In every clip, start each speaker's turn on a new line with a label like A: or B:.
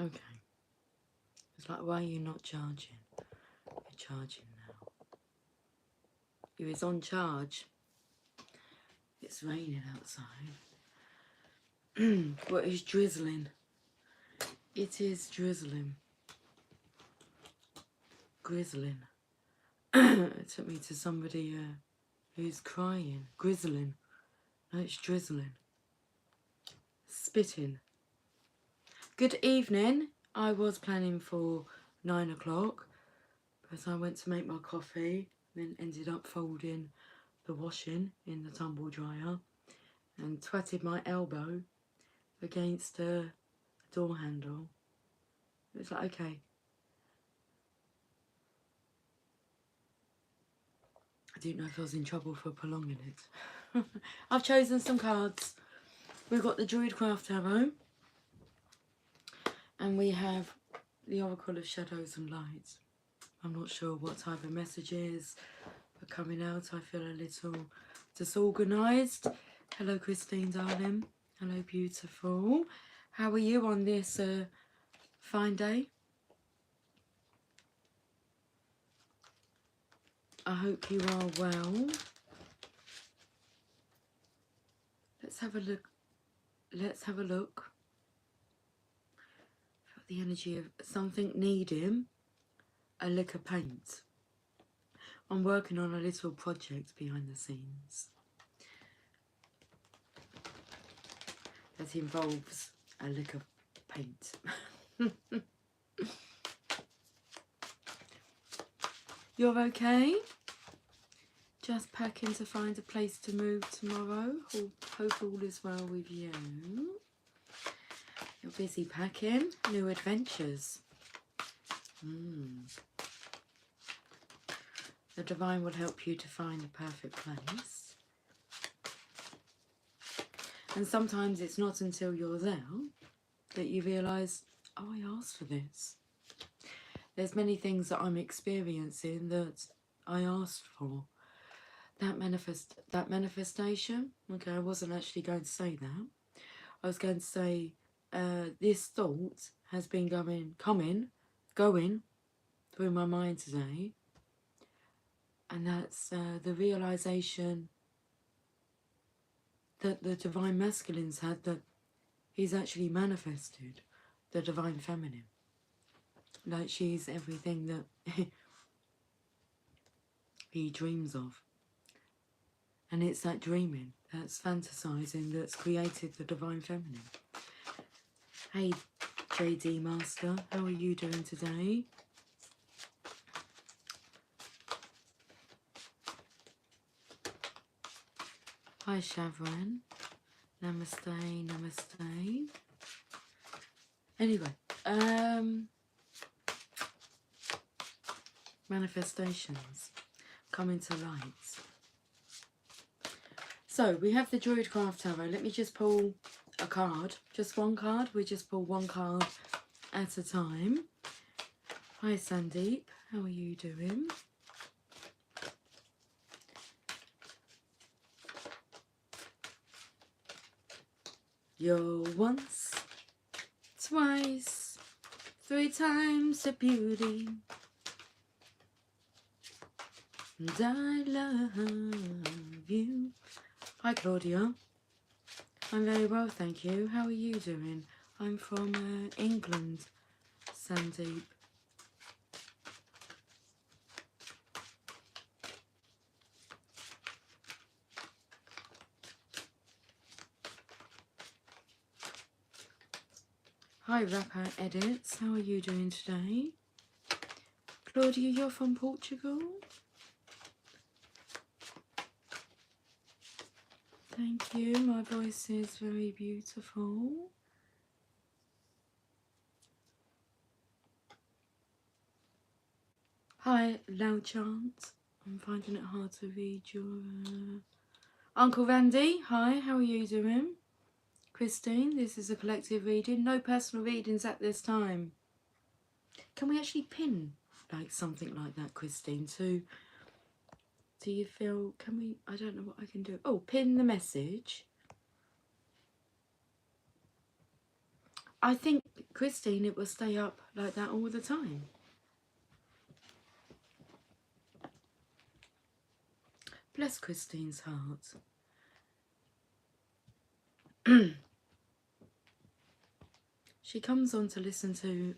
A: Okay. It's like, why are you not charging? You're charging now. If it's on charge, it's raining outside. But it's drizzling. It is drizzling. Grizzling. It took me to somebody who's crying. Grizzling. No, it's drizzling. Spitting. Good evening. I was planning for 9 o'clock, but I went to make my coffee, then ended up folding the washing in the tumble dryer and twatted my elbow against the door handle. It was like, okay. I didn't know if I was in trouble for prolonging it. I've chosen some cards. We've got the Druidcraft Tarot, and we have the Oracle of Shadows and Light. I'm not sure what type of messages are coming out. I feel a little disorganised. Hello, Christine, darling. Hello, beautiful. How are you on this fine day? I hope you are well. Let's have a look. Let's have a look. Feel the energy of something needing a lick of paint. I'm working on a little project behind the scenes that involves a lick of paint. You're okay? Just packing to find a place to move tomorrow. Hope all is well with you. You're busy packing. New adventures. The divine will help you to find the perfect place. And sometimes it's not until you're there that you realise, oh, I asked for this. There's many things that I'm experiencing that I asked for. That manifestation, okay, I wasn't actually going to say that. I was going to say this thought has been going through my mind today, and that's the realisation that the Divine Masculine's had, that he's actually manifested the Divine Feminine. Like she's everything that he dreams of. And it's that dreaming, that's fantasizing, that's created the Divine Feminine. Hey, JD Master, how are you doing today? Hi, Shavran. Namaste, namaste. Anyway, manifestations coming to light. So we have the Druidcraft Tarot. Let me just pull a card, just one card. We just pull one card at a time. Hi, Sandeep. How are you doing? You're once, twice, 3 times a beauty, and I love you. Hi, Claudia. I'm very well, thank you. How are you doing? I'm from England, Sandeep. Hi, Rapper Edits. How are you doing today? Claudia, you're from Portugal? Thank you. My voice is very beautiful. Hi, Loud Chant. I'm finding it hard to read your... Uncle Randy, hi, how are you doing? Christine, this is a collective reading. No personal readings at this time. Can we actually pin like something like that, Christine, to... Do you feel... Can we... I don't know what I can do. Oh, pin the message. I think, Christine, it will stay up like that all the time. Bless Christine's heart. She comes on to listen to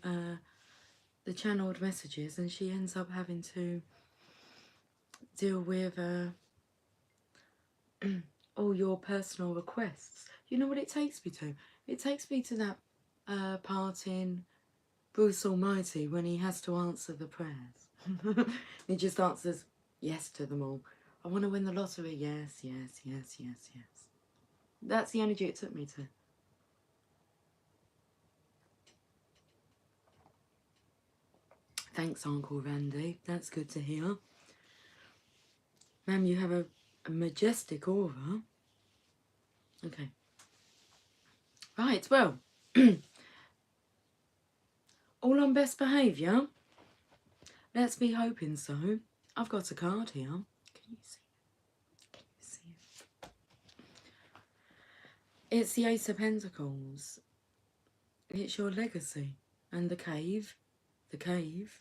A: the channeled messages, and she ends up having to deal with all your personal requests. You know what it takes me to? It takes me to that part in Bruce Almighty when he has to answer the prayers. He just answers yes to them all. I want to win the lottery. Yes, yes, yes, yes, yes. That's the energy it took me to. Thanks, Uncle Randy. That's good to hear. Ma'am, you have a majestic aura. Okay. Right, well. All on best behaviour? Let's be hoping so. I've got a card here. Can you see it? Can you see it? It's the Ace of Pentacles. It's your legacy. And the cave. The cave.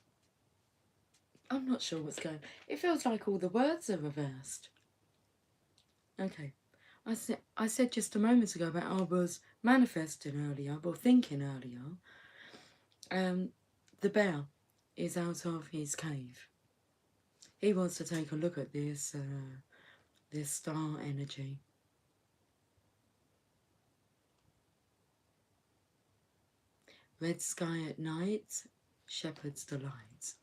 A: I'm not sure what's going on. It feels like all the words are reversed. Okay. I said just a moment ago about I was manifesting earlier, or thinking earlier. The bear is out of his cave. He wants to take a look at this star energy. Red sky at night, shepherd's delight.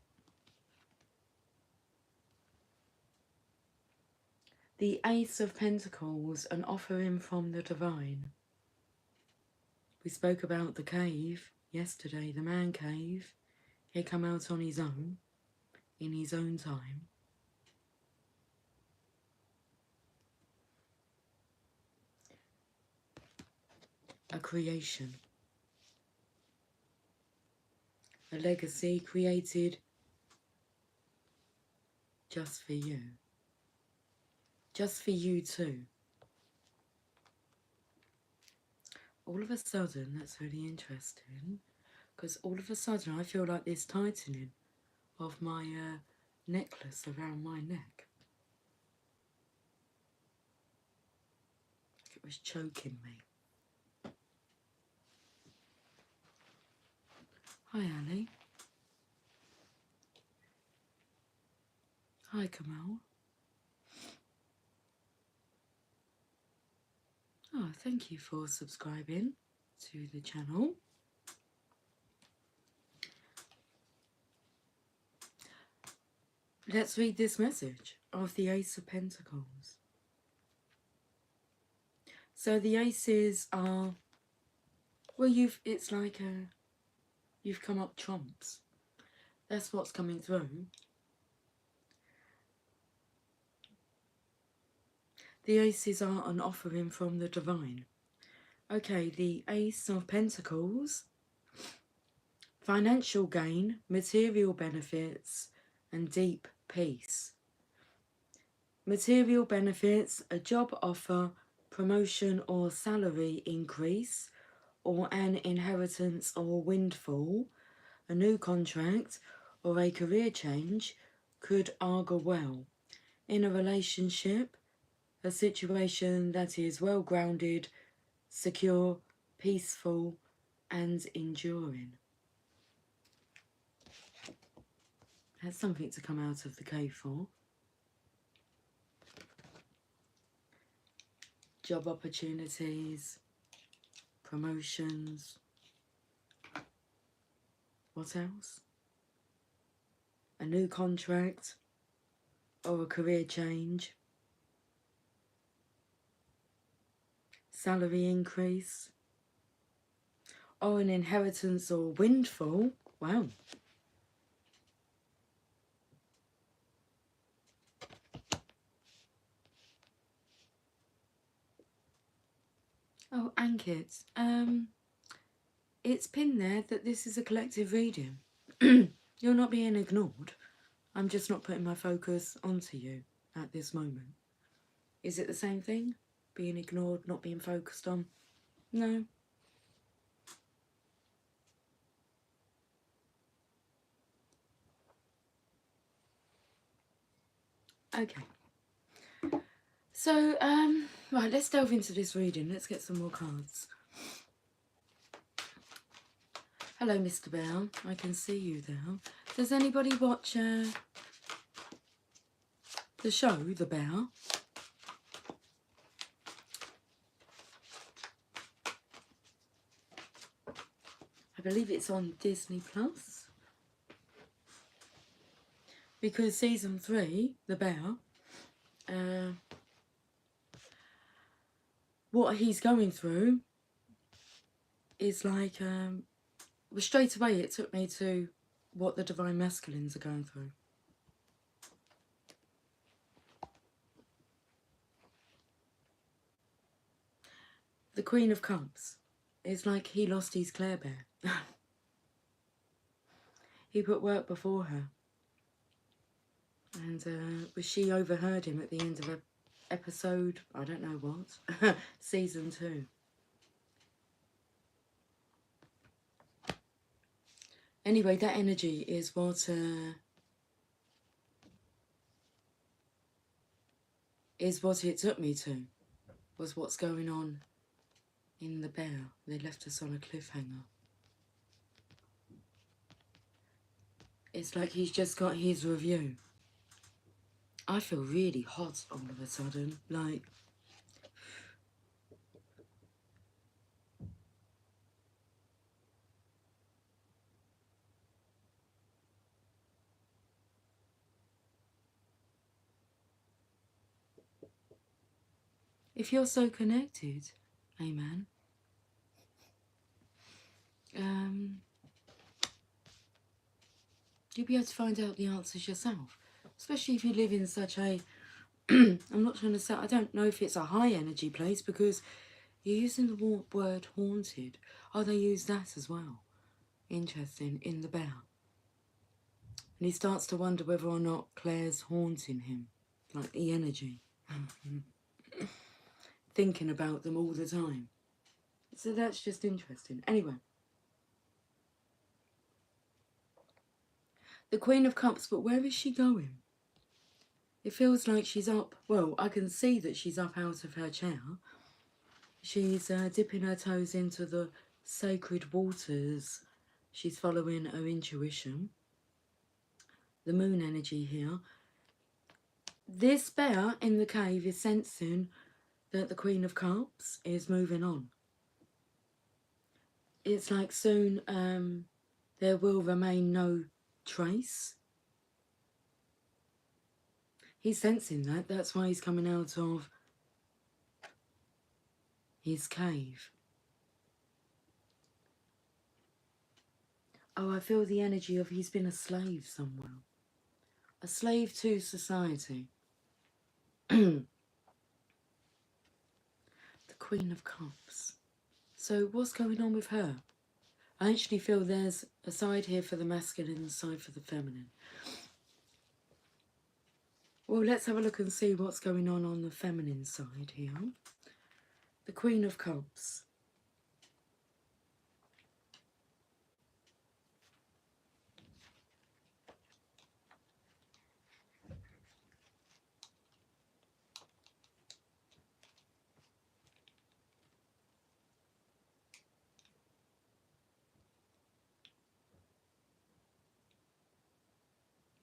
A: The Ace of Pentacles, an offering from the divine. We spoke about the cave yesterday, the man cave. He come out on his own, in his own time. A creation. A legacy created just for you. Just for you too. All of a sudden, that's really interesting, because all of a sudden I feel like this tightening of my necklace around my neck. It was choking me. Hi, Ali. Hi, Kamal. Oh, thank you for subscribing to the channel. Let's read this message of the Ace of Pentacles. So the aces are, well, it's like you've come up trumps. That's what's coming through. The aces are an offering from the divine. Okay, the Ace of Pentacles, financial gain, material benefits, and deep peace. Material benefits, a job offer, promotion or salary increase, or an inheritance or windfall, a new contract, or a career change could augur well. In a relationship, a situation that is well grounded, secure, peaceful, and enduring. That's something to come out of the cave for. Job opportunities, promotions. What else? A new contract or a career change. Salary increase. Or an inheritance or windfall. Wow. Oh, Ankit, it's pinned there that this is a collective reading. You're not being ignored. I'm just not putting my focus onto you at this moment. Is it the same thing? Being ignored, not being focused on? No. Okay. So, right, let's delve into this reading. Let's get some more cards. Hello, Mr. Bell. I can see you there. Does anybody watch the show, The Bear? I believe it's on Disney Plus. Because season 3, The Bear, what he's going through is like, well, straight away it took me to what the Divine Masculines are going through. The Queen of Cups is like he lost his Claire Bear. He put work before her. And she overheard him at the end of an episode, I don't know what, season 2. Anyway, that energy is what it took me to, was what's going on in The Bear. They left us on a cliffhanger. It's like he's just got his review. I feel really hot all of a sudden, like... If you're so connected, amen, you'll be able to find out the answers yourself. Especially if you live in such a... I'm not trying to say... I don't know if it's a high energy place because you're using the word haunted. Oh, they use that as well. Interesting, in The Bear. And he starts to wonder whether or not Claire's haunting him. Like the energy. Thinking about them all the time. So that's just interesting. Anyway. The Queen of Cups, but where is she going? It feels like she's up. Well, I can see that she's up out of her chair. She's dipping her toes into the sacred waters. She's following her intuition. The moon energy here. This bear in the cave is sensing that the Queen of Cups is moving on. It's like soon there will remain no trace. He's sensing that. That's why he's coming out of his cave. Oh, I feel the energy of he's been a slave somewhere. A slave to society. The Queen of Cups. So what's going on with her? I actually feel there's a side here for the masculine and a side for the feminine. Well, let's have a look and see what's going on the feminine side here. The Queen of Cups.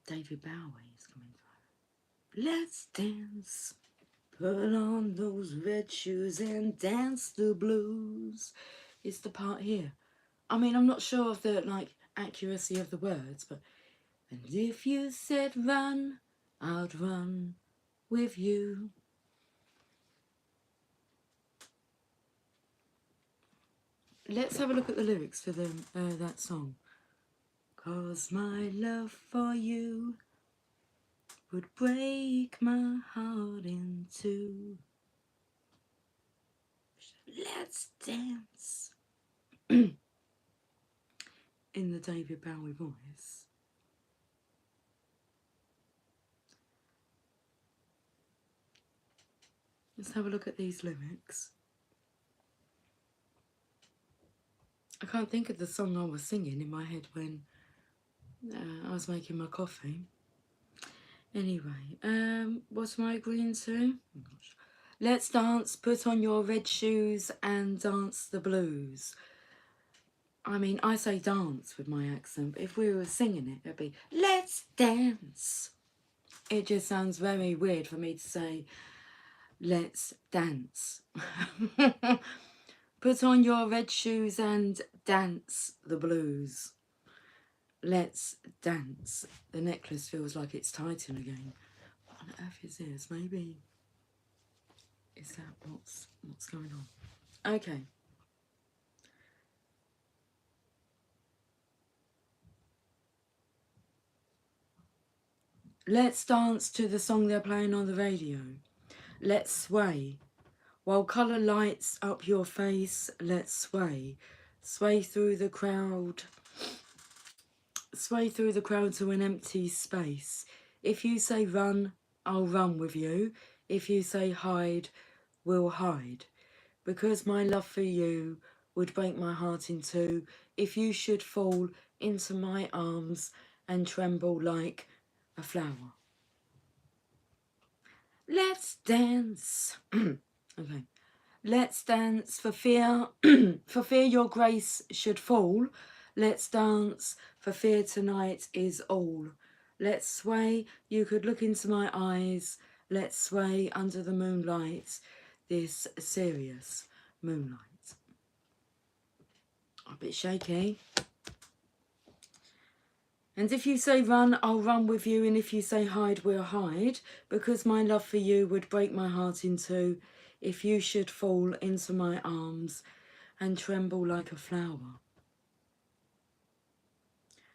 A: David Bowie is coming through. Let's dance. Put on those red shoes and dance the blues. Is the part here. I mean, I'm not sure of the accuracy of the words, but and if you said run, I'd run with you. Let's have a look at the lyrics for that song. 'Cause my love for you would break my heart in two. Let's dance. In the David Bowie voice. Let's have a look at these lyrics. I can't think of the song I was singing in my head when I was making my coffee. Anyway, what am I agreeing to? Oh gosh. Let's dance, put on your red shoes and dance the blues. I mean, I say dance with my accent, but if we were singing it, it'd be let's dance. It just sounds very weird for me to say let's dance. Put on your red shoes and dance the blues. Let's dance. The necklace feels like it's tightened again. What on earth is this? Maybe is that what's going on? Okay. Let's dance to the song they're playing on the radio. Let's sway. While colour lights up your face, let's sway. Sway through the crowd. Sway through the crowd to an empty space. If you say run, I'll run with you. If you say hide, we'll hide. Because my love for you would break my heart in two. If you should fall into my arms and tremble like a flower. Let's dance. Okay. Let's dance for fear, for fear your grace should fall. Let's dance for fear tonight is all. Let's sway, you could look into my eyes. Let's sway under the moonlight, this serious moonlight. A bit shaky. And if you say run, I'll run with you. And if you say hide, we'll hide. Because my love for you would break my heart in two. If you should fall into my arms and tremble like a flower.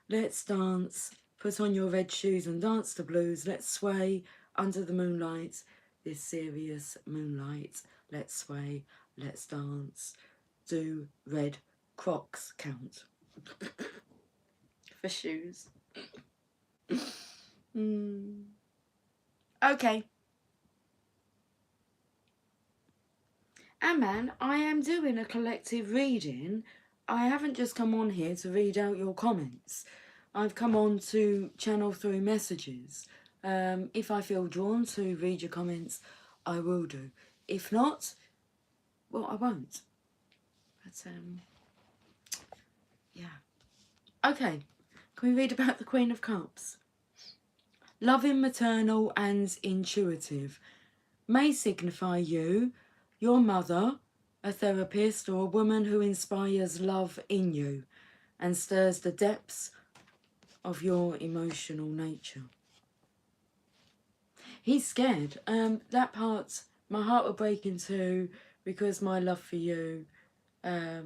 A: Let's dance, put on your red shoes and dance the blues. Let's sway under the moonlight, this serious moonlight. Let's sway, let's dance. Do red Crocs count? For shoes. Okay. And man, I am doing a collective reading. I haven't just come on here to read out your comments. I've come on to channel through messages. If I feel drawn to read your comments, I will do. If not, well, I won't. But, yeah. Okay, can we read about the Queen of Cups? Loving, maternal and intuitive may signify you, your mother, a therapist or a woman who inspires love in you and stirs the depths of your emotional nature. He's scared. That part, my heart will break in two because my love for you, oh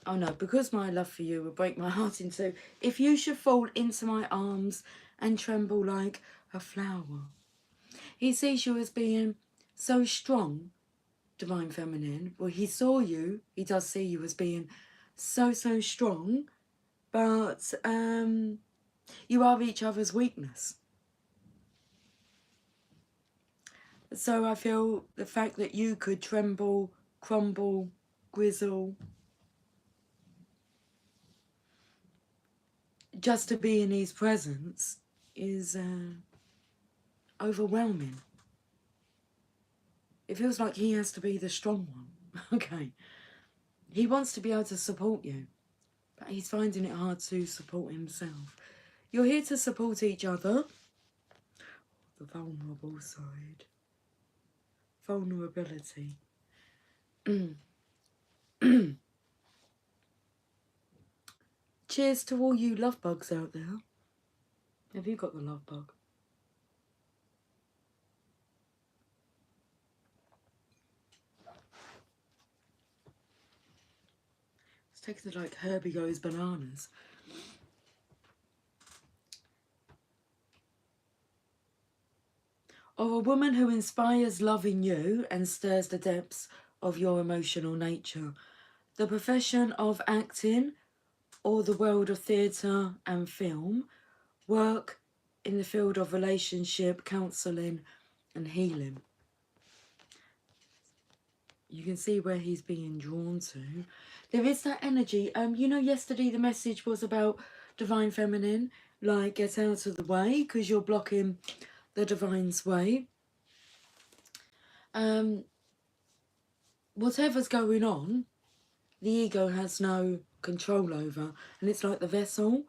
A: no, because my love for you will break my heart in two. If you should fall into my arms and tremble like a flower. He sees you as being so strong, Divine Feminine. Well, he saw you, he does see you as being so strong, but you are each other's weakness. So I feel the fact that you could tremble, crumble, grizzle, just to be in his presence is overwhelming. It feels like he has to be the strong one. Okay. He wants to be able to support you, but he's finding it hard to support himself. You're here to support each other. The vulnerable side. Vulnerability. Cheers to all you love bugs out there. Have you got the love bug? Let's take it like Herbie Goes Bananas. Or a woman who inspires love in you and stirs the depths of your emotional nature. The profession of acting or the world of theatre and film, work in the field of relationship, counselling and healing. You can see where he's being drawn to. There is that energy. You know, yesterday the message was about Divine Feminine, like, get out of the way because you're blocking the Divine's way. Whatever's going on, the ego has no control over, and it's like the vessel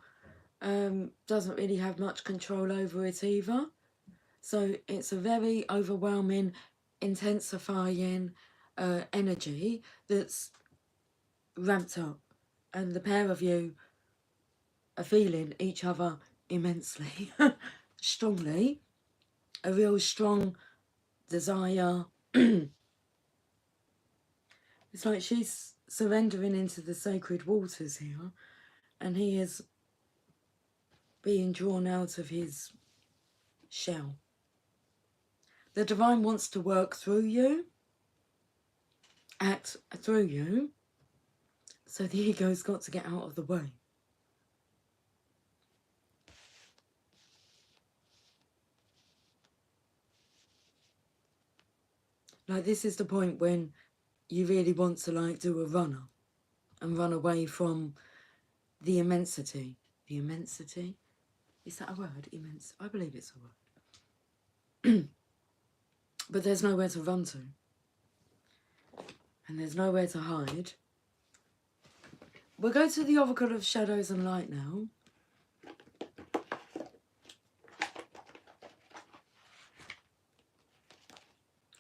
A: doesn't really have much control over it either. So it's a very overwhelming, intensifying energy that's ramped up, and the pair of you are feeling each other immensely, strongly, a real strong desire. It's like she's surrendering into the sacred waters here, and he is being drawn out of his shell. The Divine wants to work through you, act through you, so the ego's got to get out of the way. Like, this is the point when you really want to, like, do a runner and run away from the immensity. The immensity? Is that a word? Immense? I believe it's a word. But there's nowhere to run to. And there's nowhere to hide. We'll go to the Oracle of Shadows and Light now.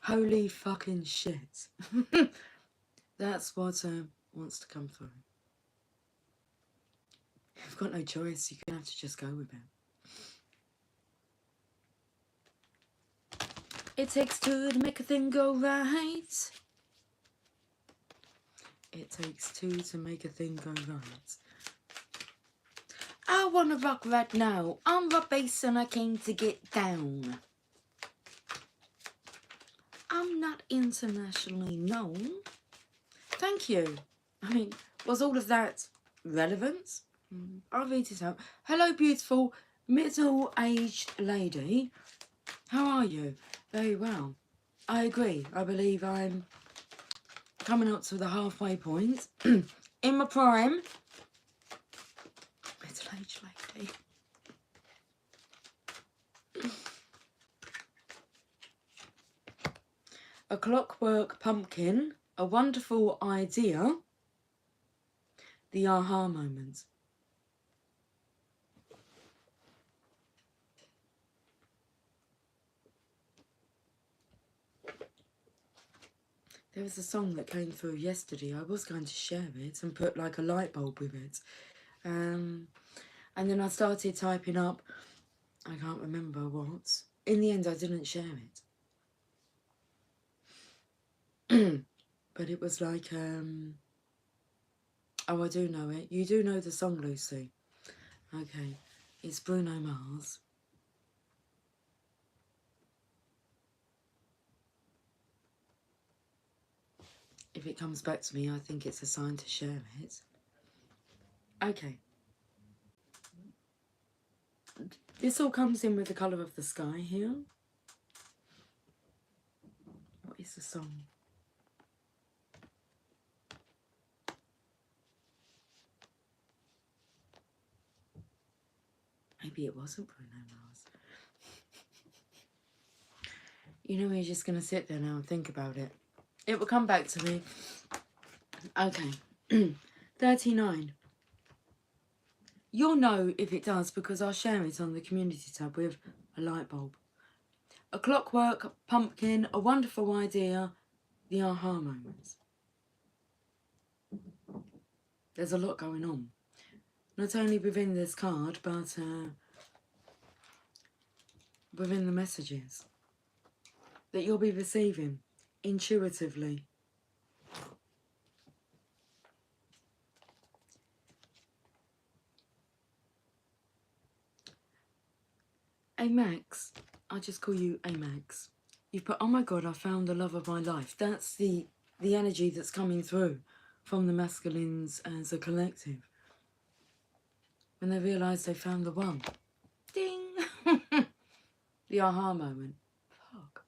A: Holy fucking shit. That's what wants to come through. You've got no choice. You're going to have to just go with it. It takes two to make a thing go right. It takes two to make a thing go right. I wanna rock right now. I'm rock bass and I came to get down. I'm not internationally known. Thank you. I mean, was all of that relevant? I'll read it out. Hello, beautiful middle-aged lady. How are you? Very well. I agree. I believe I'm coming up to the halfway point. In my prime. Middle-aged lady. A clockwork pumpkin. A wonderful idea. The aha moment. There was a song that came through yesterday. I was going to share it and put like a light bulb with it. And then I started typing up, I can't remember what. In the end, I didn't share it. But it was like, oh, I do know it. You do know the song, Lucy. Okay. It's Bruno Mars. If it comes back to me, I think it's a sign to share it. Okay. This all comes in with the colour of the sky here. What is the song? Maybe it wasn't Bruno Mars. You know, you're just going to sit there now and think about it. It will come back to me. Okay. 39. You'll know if it does because I'll share it on the community tab with a light bulb. A clockwork pumpkin, a wonderful idea, the aha moments. There's a lot going on. Not only within this card, but within the messages that you'll be receiving intuitively. Hey Max, I'll just call you Amax. You put, oh my God, I found the love of my life. That's the energy that's coming through from the masculines as a collective. When they realise they found the one. Ding! The aha moment. Fuck.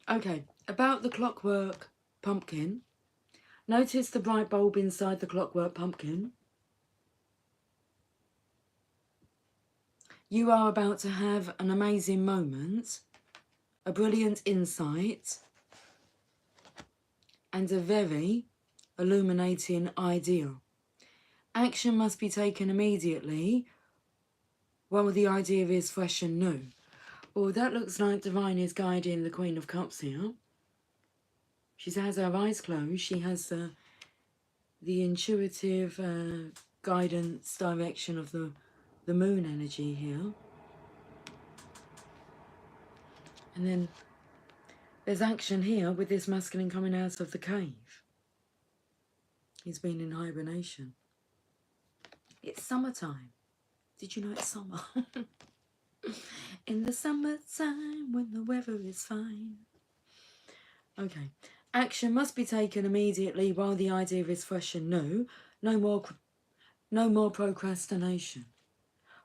A: Okay, about the clockwork pumpkin. Notice the bright bulb inside the clockwork pumpkin. You are about to have an amazing moment, a brilliant insight, and a very illuminating idea. Action must be taken immediately while the idea is fresh and new. Well, that looks like Divine is guiding the Queen of Cups here. She has her eyes closed. She has the intuitive guidance direction of the moon energy here. And then there's action here with this masculine coming out of the cave. He's been in hibernation. It's summertime. Did you know it's summer? In the summertime when the weather is fine. Okay. Action must be taken immediately while the idea is fresh and new. No more procrastination.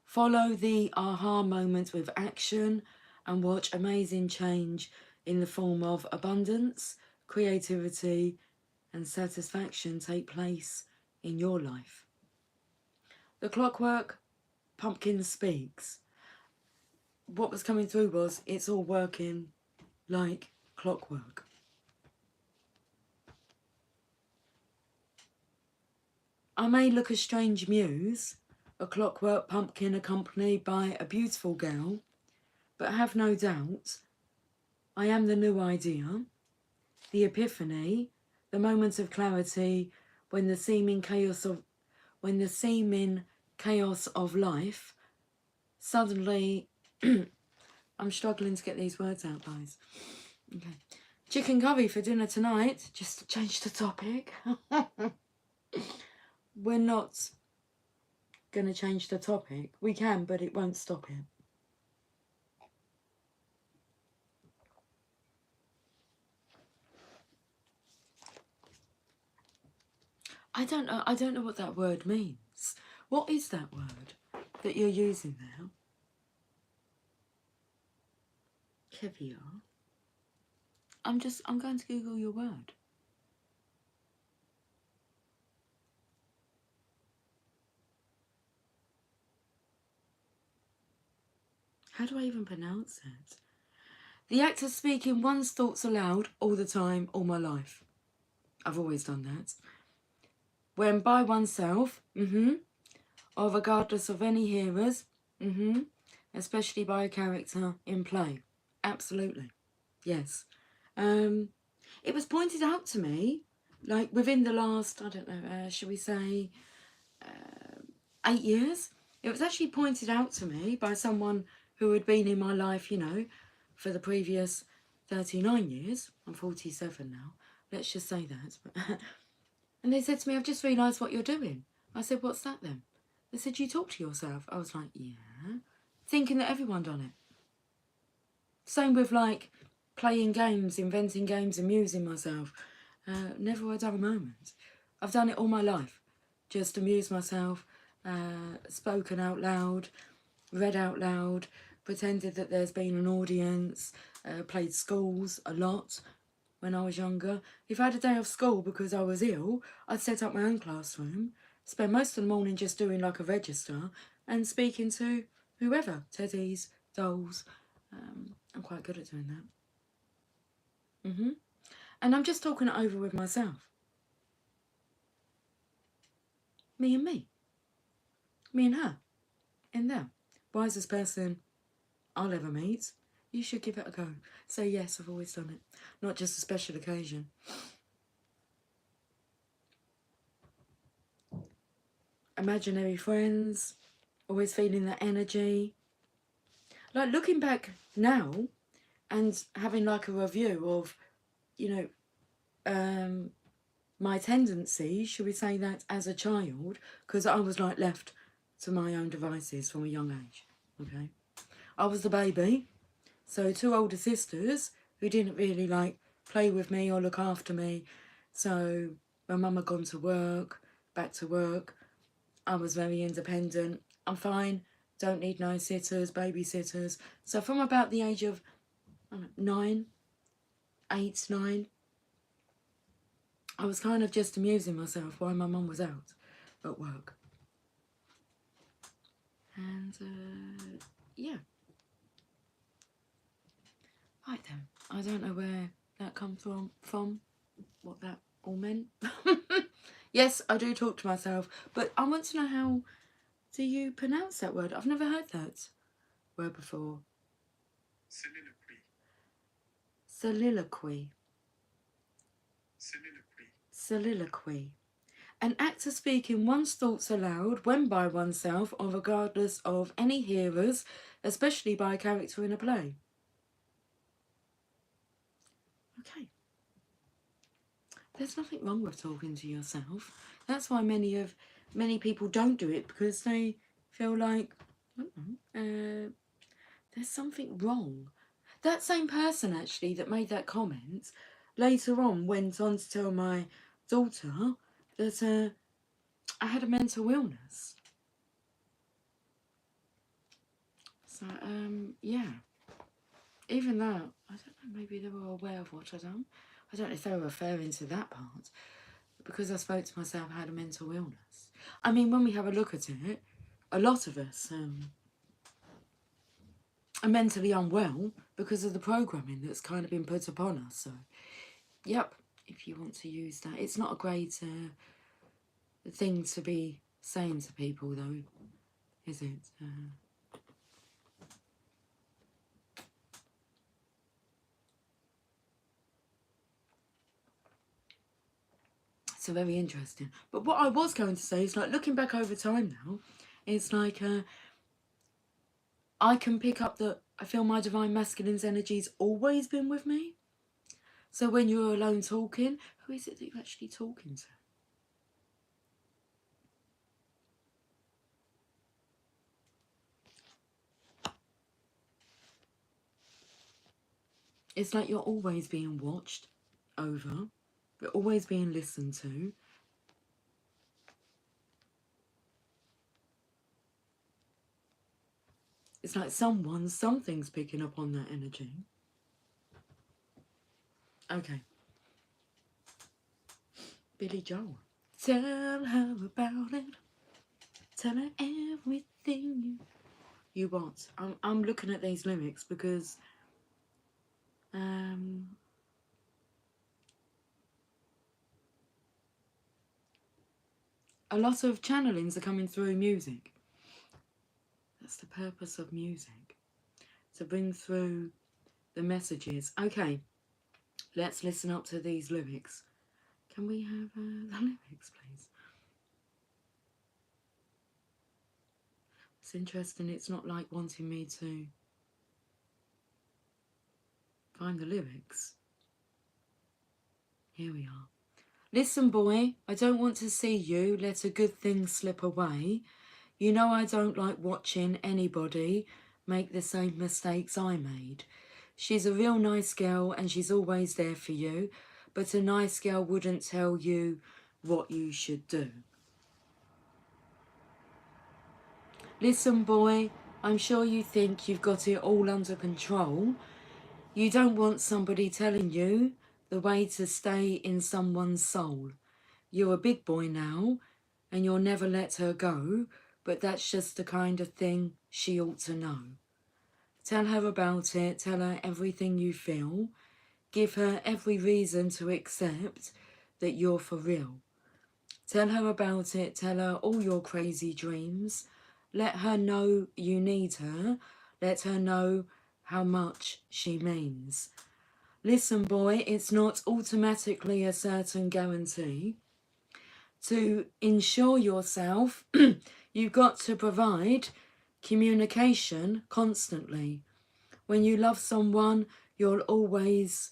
A: Follow the aha moment with action and watch amazing change in the form of abundance, creativity, and satisfaction take place in your life. The Clockwork Pumpkin speaks. What was coming through was it's all working like clockwork. I may look a strange muse, a clockwork pumpkin accompanied by a beautiful girl, but have no doubt I am the new idea, the epiphany, the moment of clarity when the seeming chaos of life suddenly I'm struggling to get these words out, guys. Okay. Chicken curry for dinner tonight, just to change the topic. We're not going to change the topic. We can, but it won't stop it. I don't know what that word means. What is that word that you're using there? Caviar. I'm going to Google your word. How do I even pronounce it? The act of speaking one's thoughts aloud all the time, all my life. I've always done that. When by oneself, or regardless of any hearers, especially by a character in play. Absolutely. Yes. It was pointed out to me, like within the last, I don't know, shall we say, 8 years. It was actually pointed out to me by someone who had been in my life, you know, for the previous 39 years. I'm 47 now. Let's just say that. And they said to me, I've just realised what you're doing. I said, what's that then? They said, you talk to yourself. I was like, yeah. Thinking that everyone done it. Same with like playing games, inventing games, amusing myself. Never a dull moment. I've done it all my life. Just amuse myself, spoken out loud, read out loud, pretended that there's been an audience, played schools a lot when I was younger. If I had a day off school because I was ill, I'd set up my own classroom, spend most of the morning just doing like a register and speaking to whoever, teddies, dolls. I'm quite good at doing that. And I'm just talking it over with myself. Me and me. Me and her. In there. Wisest person I'll ever meet. You should give it a go. Say yes, I've always done it. Not just a special occasion. Imaginary friends. Always feeling that energy. Like looking back now and having like a review of, you know, my tendencies, should we say that, as a child, because I was like left to my own devices from a young age, okay? I was the baby, so 2 older sisters who didn't really like play with me or look after me, so my mum had gone to work, back to work, I was very independent, I'm fine, don't need no sitters, babysitters, so from about the age of 9, I was kind of just amusing myself while my mum was out at work. And yeah. Right then. I don't know where that comes from, what that all meant. Yes, I do talk to myself, but I want to know, how do you pronounce that word? I've never heard that word before.
B: Soliloquy.
A: Soliloquy.
B: Soliloquy.
A: Soliloquy. An act of speaking one's thoughts aloud, when by oneself or regardless of any hearers, especially by a character in a play. Okay. There's nothing wrong with talking to yourself. That's why many people don't do it, because they feel like, I don't know, there's something wrong. That same person actually that made that comment later on went on to tell my daughter that I had a mental illness. So yeah, even that, I don't know, maybe they were aware of what I'd done. I don't know if they were referring to that part, because I spoke to myself, I had a mental illness. I mean, when we have a look at it, a lot of us are mentally unwell because of the programming that's kind of been put upon us. So, yep, if you want to use that. It's not a great thing to be saying to people, though, is it? So very interesting. But what I was going to say is, like, looking back over time now, it's like I can pick up that I feel my divine masculine's energy's always been with me. So when you're alone talking, who is it that you're actually talking to? It's like you're always being watched over. You're always being listened to. It's like something's picking up on that energy. Okay. Billy Joel. Tell her about it. Tell her everything you want. I'm looking at these lyrics because a lot of channelings are coming through music. That's the purpose of music, to bring through the messages. Okay, let's listen up to these lyrics. Can we have the lyrics, please? It's interesting, it's not like wanting me to find the lyrics. Here we are. Listen, boy, I don't want to see you let a good thing slip away. You know I don't like watching anybody make the same mistakes I made. She's a real nice girl and she's always there for you, but a nice girl wouldn't tell you what you should do. Listen, boy, I'm sure you think you've got it all under control. You don't want somebody telling you the way to stay in someone's soul. You're a big boy now, and you'll never let her go, but that's just the kind of thing she ought to know. Tell her about it, tell her everything you feel, give her every reason to accept that you're for real. Tell her about it, tell her all your crazy dreams, let her know you need her, let her know how much she means. Listen, boy, it's not automatically a certain guarantee. To ensure yourself, you've got to provide communication constantly. When you love someone, you're always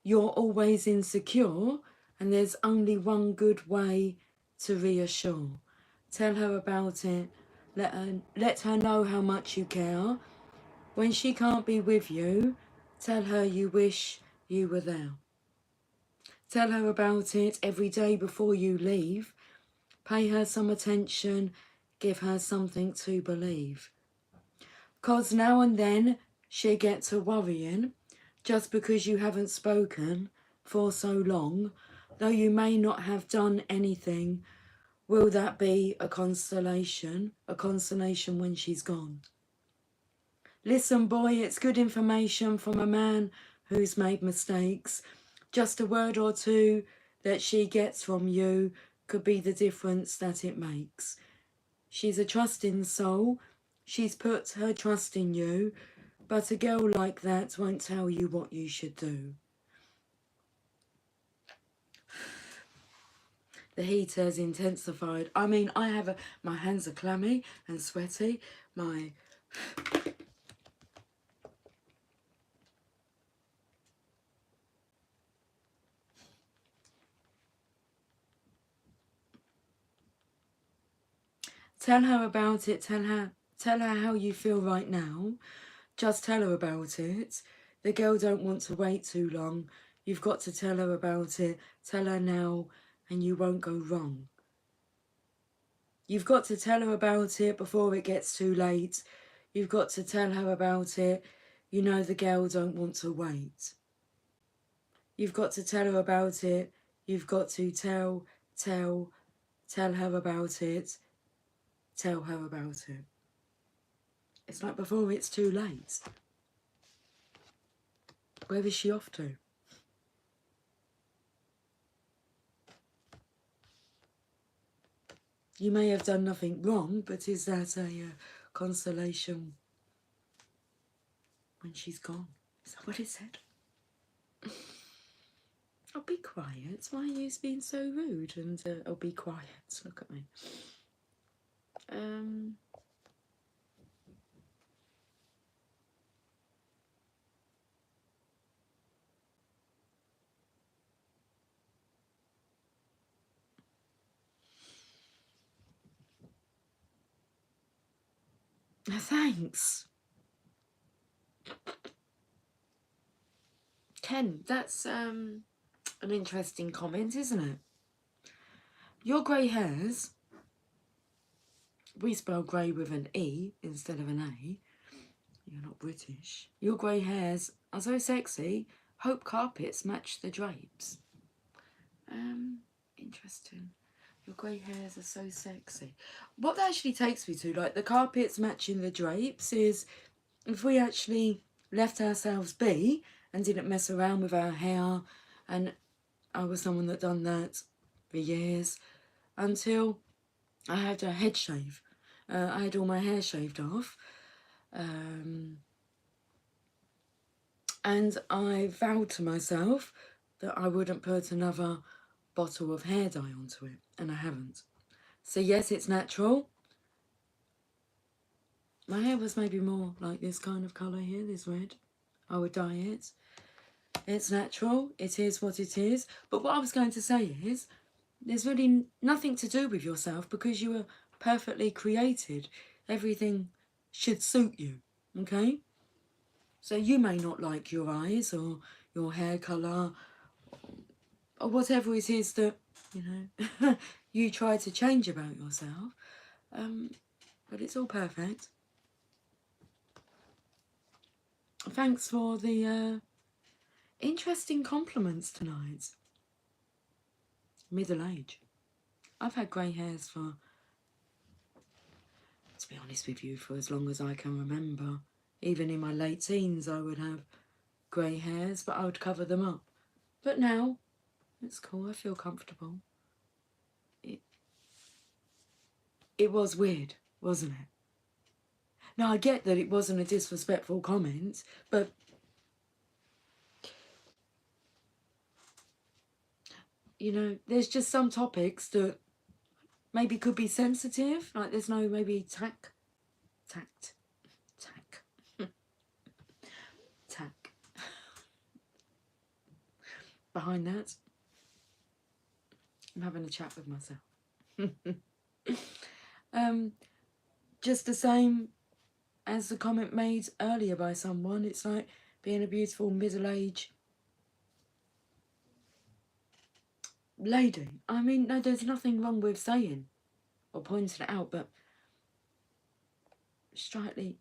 A: insecure, and there's only one good way to reassure. Tell her about it. Let her know how much you care. When she can't be with you, tell her you wish you were there. Tell her about it every day before you leave. Pay her some attention. Give her something to believe. 'Cause now and then she gets to worrying, just because you haven't spoken for so long, though you may not have done anything will that be a consolation? A consolation when she's gone? Listen, boy, it's good information from a man who's made mistakes. Just a word or two that she gets from you could be the difference that it makes. She's a trusting soul. She's put her trust in you, but a girl like that won't tell you what you should do. The heat has intensified. I mean, my hands are clammy and sweaty. Tell her about it. Tell her how you feel right now. Just tell her about it. The girl don't want to wait too long. You've got to tell her about it. Tell her now and you won't go wrong. You've got to tell her about it before it gets too late. You've got to tell her about it. You know the girl don't want to wait. You've got to tell her about it. You've got to tell her about it. Tell her about it. It's like before it's too late. Where is she off to? You may have done nothing wrong, but is that a consolation when she's gone? Is that what it said? Oh, be quiet. Why are you being so rude? And oh, be quiet. Look at me. Thanks. Ken, that's an interesting comment, isn't it? Your grey hairs, we spell grey with an E instead of an A. You're not British. Your grey hairs are so sexy. Hope carpets match the drapes. Interesting. Your grey hairs are so sexy. What that actually takes me to, like the carpets matching the drapes, is if we actually left ourselves be and didn't mess around with our hair, and I was someone that done that for years until I had a head shave. I had all my hair shaved off. And I vowed to myself that I wouldn't put another bottle of hair dye onto it, and I haven't. So yes, it's natural. My hair was maybe more like this kind of colour here, this red. I would dye it. It's natural, it is what it is. But what I was going to say is, there's really nothing to do with yourself because you were perfectly created. Everything should suit you, okay? So you may not like your eyes or your hair colour or whatever it is that, you know, you try to change about yourself. But it's all perfect. Thanks for the interesting compliments tonight. Middle age. I've had grey hairs for, to be honest with you, for as long as I can remember. Even in my late teens I would have grey hairs, but I would cover them up. But now, it's cool, I feel comfortable. It was weird, wasn't it? Now I get that it wasn't a disrespectful comment, but you know, there's just some topics that maybe could be sensitive, like there's no maybe tact behind that. I'm having a chat with myself. Just the same as the comment made earlier by someone, it's like being a beautiful middle-aged lady. I mean, no, there's nothing wrong with saying or pointing it out, but strikingly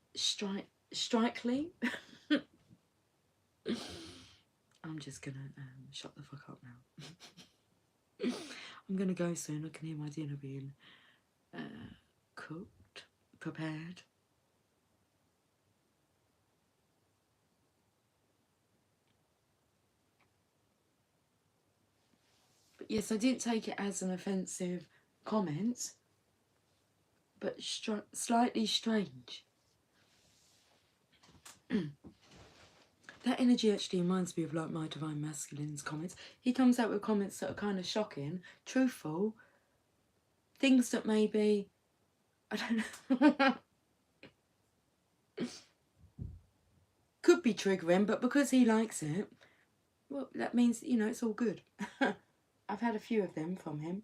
A: I'm just gonna shut the fuck up now. I'm going to go soon. I can hear my dinner being cooked, prepared. But yes, I didn't take it as an offensive comment, but slightly strange. That energy actually reminds me of like my Divine Masculine's comments. He comes out with comments that are kind of shocking, truthful, things that maybe, I don't know, could be triggering, but because he likes it, well, that means, you know, it's all good. I've had a few of them from him,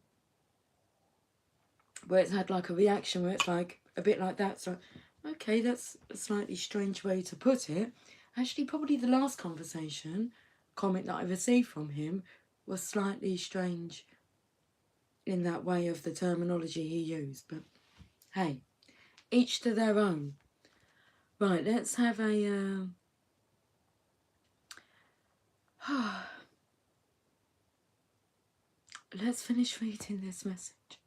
A: where it's had like a reaction where it's like, a bit like that, so, okay, that's a slightly strange way to put it. Actually, probably the last comment that I received from him was slightly strange in that way of the terminology he used, but hey, each to their own. Right, let's have a let's finish reading this message.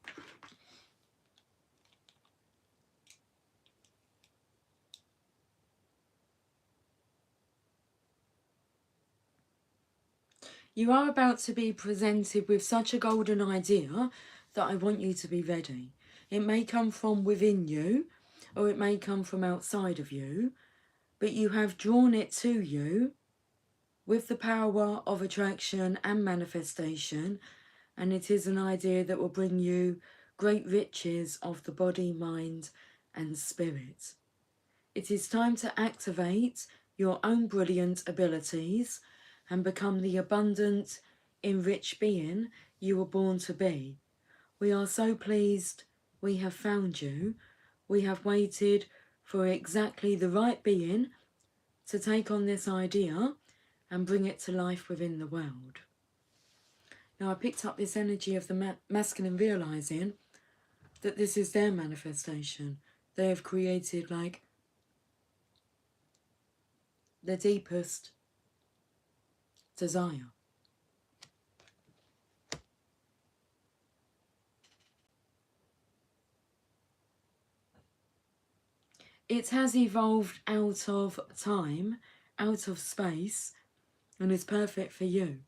A: You are about to be presented with such a golden idea that I want you to be ready. It may come from within you, or it may come from outside of you, but you have drawn it to you with the power of attraction and manifestation, and it is an idea that will bring you great riches of the body, mind, and spirit. It is time to activate your own brilliant abilities and become the abundant, enriched being you were born to be. We are so pleased we have found you. We have waited for exactly the right being to take on this idea and bring it to life within the world. Now, I picked up this energy of the masculine realizing that this is their manifestation. They have created like the deepest desire. It has evolved out of time, out of space, and is perfect for you.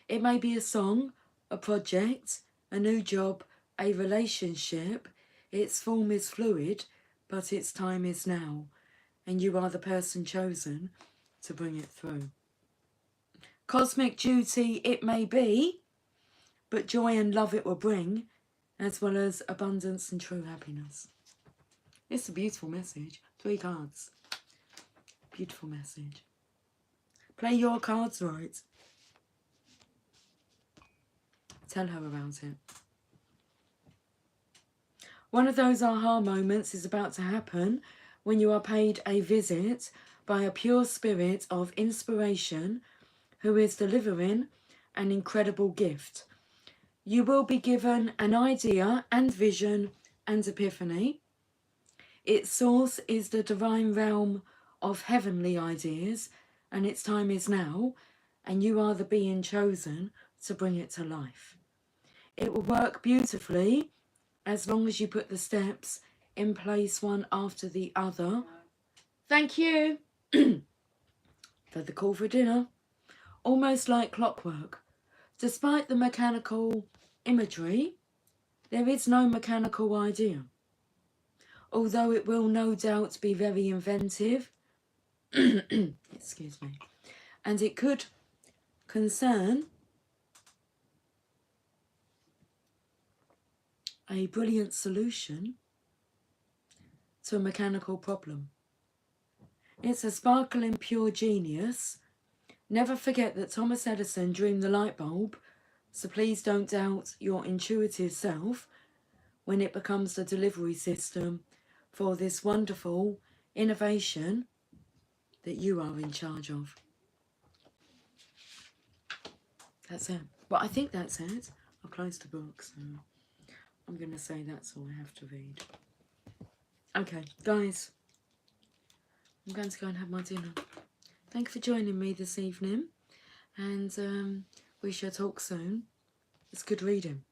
A: It may be a song, a project, a new job, a relationship. Its form is fluid, but its time is now, and you are the person chosen to bring it through. Cosmic duty it may be, but joy and love it will bring, as well as abundance and true happiness. It's a beautiful message. 3 cards. Beautiful message. Play your cards right. Tell her about it. One of those aha moments is about to happen when you are paid a visit by a pure spirit of inspiration who is delivering an incredible gift. You will be given an idea and vision and epiphany. Its source is the divine realm of heavenly ideas, and its time is now, and you are the being chosen to bring it to life. It will work beautifully as long as you put the steps in place one after the other. Thank you for the call for dinner. Almost like clockwork. Despite the mechanical imagery, there is no mechanical idea. Although it will no doubt be very inventive, excuse me, and it could concern a brilliant solution to a mechanical problem. It's a sparkling pure genius. Never forget that Thomas Edison dreamed the light bulb, so please don't doubt your intuitive self when it becomes the delivery system for this wonderful innovation that you are in charge of. That's it. Well, I think that's it. I'll close the book, so I'm going to say that's all I have to read. Okay, guys, I'm going to go and have my dinner. Thank you for joining me this evening, and we shall talk soon. It's good reading.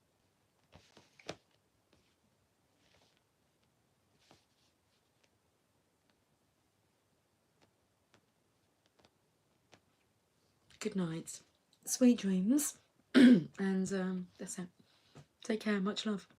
A: Good night. Sweet dreams. And that's it. Take care. Much love.